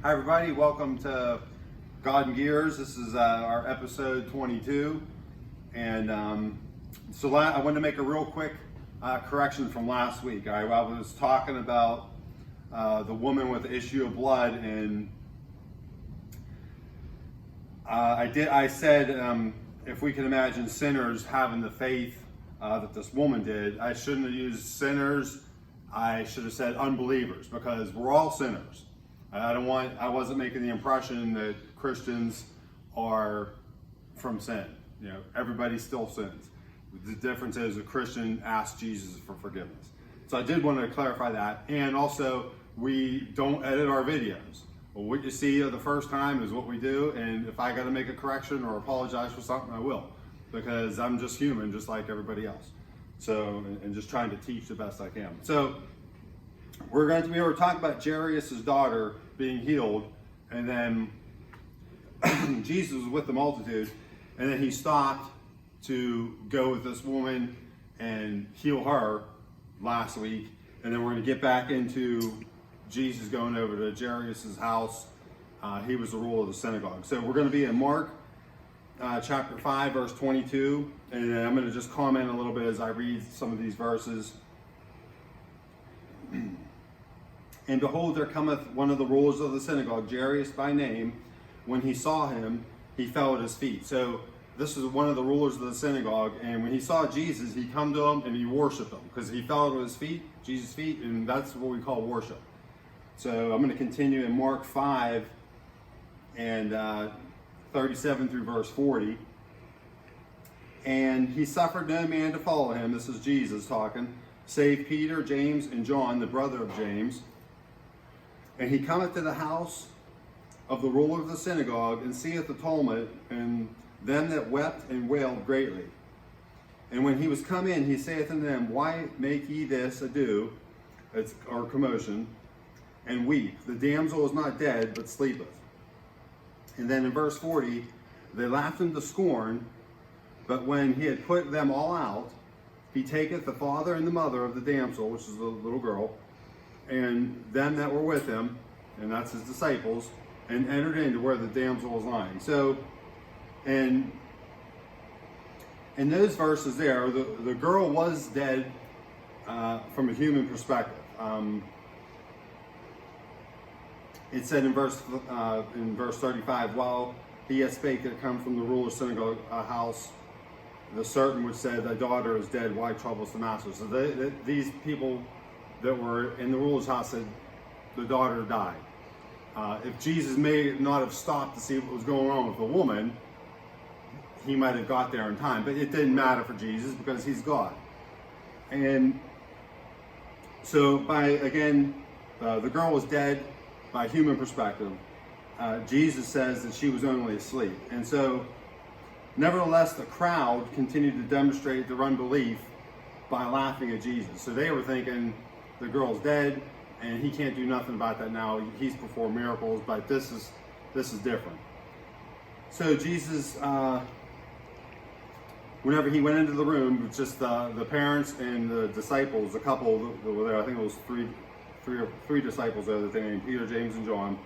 Hi everybody, welcome to God and Gears. This is our episode 22. And I wanted to make a real quick correction from last week. I was talking about the woman with the issue of blood, and I said if we can imagine sinners having the faith that this woman did, I shouldn't have used sinners. I should have said unbelievers, because we're all sinners. I wasn't making the impression that Christians are from sin. You know, everybody still sins. The difference is a Christian asks Jesus for forgiveness. So I did want to clarify that. And also, we don't edit our videos. Well, what you see the first time is what we do. And if I got to make a correction or apologize for something, I will, because I'm just human, just like everybody else. So, and just trying to teach the best I can. So, we were talking about Jairus' daughter being healed, and then Jesus was with the multitude, and then he stopped to go with this woman and heal her last week, and then we're going to get back into Jesus going over to Jairus' house. He was the ruler of the synagogue. So we're going to be in Mark chapter 5, verse 22, and I'm going to just comment a little bit as I read some of these verses. And behold, there cometh one of the rulers of the synagogue, Jairus by name. When he saw him, he fell at his feet. So this is one of the rulers of the synagogue, and when he saw Jesus, he come to him and he worshiped him, because he fell at his feet, Jesus' feet, and that's what we call worship. So I'm going to continue in Mark 5 and 37 through verse 40. And he suffered no man to follow him, this is Jesus talking, save Peter, James, and John, the brother of James. And he cometh to the house of the ruler of the synagogue, and seeth the tumult, and them that wept and wailed greatly. And when he was come in, he saith unto them, Why make ye this ado, or commotion, and weep? The damsel is not dead, but sleepeth. And then in verse 40, they laughed him to scorn, but when he had put them all out, he taketh the father and the mother of the damsel, which is the little girl, and them that were with him, and that's his disciples, and entered into where the damsel was lying. So, and in those verses there, the girl was dead from a human perspective. It said in verse 35, while he yet spake, that come from the ruler's synagogue house, the certain which said, Thy daughter is dead, why troublest the master? So these people that were in the ruler's house said, the daughter died. If Jesus may not have stopped to see what was going on with the woman, he might have got there in time. But it didn't matter for Jesus, because he's God. And so the girl was dead by human perspective. Jesus says that she was only asleep. And so, nevertheless, the crowd continued to demonstrate their unbelief by laughing at Jesus. So they were thinking, the girl's dead, and he can't do nothing about that now. He's performed miracles, but this is different. So Jesus, whenever he went into the room, with just the parents and the disciples, a couple that were there, I think it was three disciples there, that they named Peter, James, and John.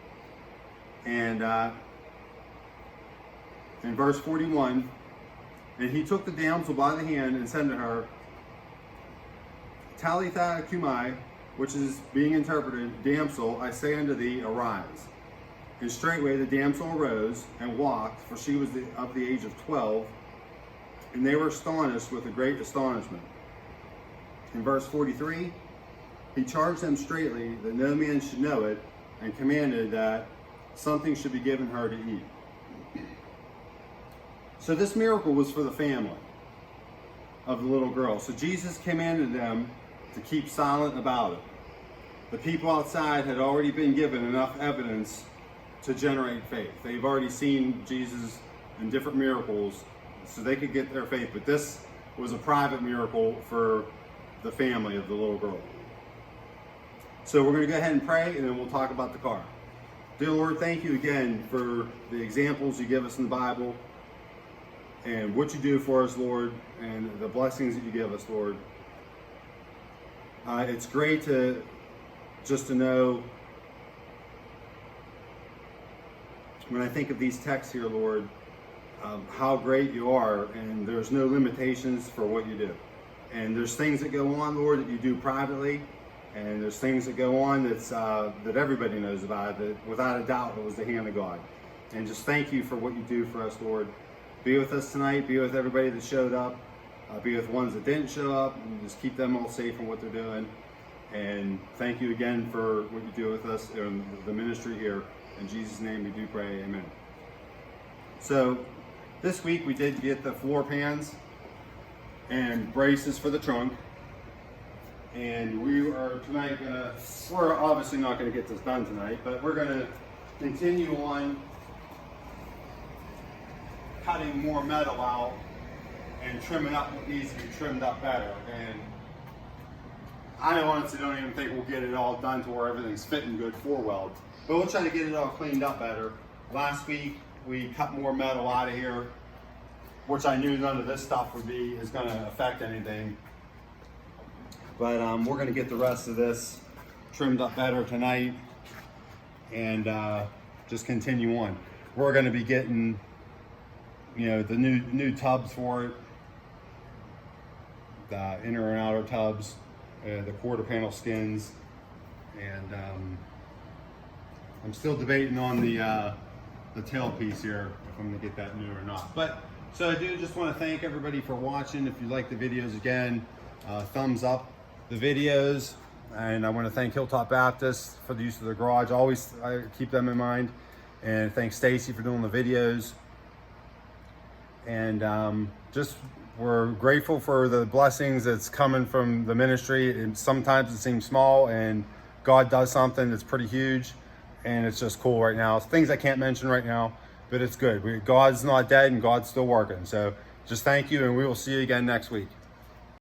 And in verse 41, and he took the damsel by the hand and said to her, Talitha cumi, which is being interpreted, Damsel, I say unto thee, arise. And straightway the damsel arose and walked, for she was of the age of 12, and they were astonished with a great astonishment. In verse 43, he charged them straitly that no man should know it, and commanded that something should be given her to eat. So this miracle was for the family of the little girl. So Jesus commanded them to keep silent about it. The people outside had already been given enough evidence to generate faith. They've already seen Jesus in different miracles, so they could get their faith. But this was a private miracle for the family of the little girl. So we're going to go ahead and pray, and then we'll talk about the car. Dear Lord, thank you again for the examples you give us in the Bible, and what you do for us, Lord, and the blessings that you give us, Lord. It's great to know when I think of these texts here, Lord, how great you are, and there's no limitations for what you do. And there's things that go on, Lord, that you do privately, and there's things that go on that's that everybody knows about, that without a doubt it was the hand of God. And just thank you for what you do for us, Lord. Be with us tonight, be with everybody that showed up, be with ones that didn't show up, and just keep them all safe in what they're doing. And thank you again for what you do with us in the ministry here. In Jesus' name we do pray, amen. So this week we did get the floor pans and braces for the trunk. And we are tonight we're obviously not gonna get this done tonight, but we're gonna continue on cutting more metal out and trimming up what needs to be trimmed up better. And I honestly don't even think we'll get it all done to where everything's fitting good for weld, but we'll try to get it all cleaned up better. Last week we cut more metal out of here, which I knew none of this stuff is going to affect anything. But we're going to get the rest of this trimmed up better tonight and just continue on. We're going to be getting, you know, the new tubs for it, the inner and outer tubs, the quarter panel skins, and I'm still debating on the tailpiece here, if I'm going to get that new or not. But so I do just want to thank everybody for watching. If you like the videos, again, thumbs up the videos. And I want to thank Hilltop Baptist for the use of their garage. I keep them in mind. And thank Stacy for doing the videos. And just we're grateful for the blessings that's coming from the ministry. And sometimes it seems small, and God does something that's pretty huge, and it's just cool right now. It's things I can't mention right now, but it's good. God's not dead, and God's still working. So just thank you, and we will see you again next week.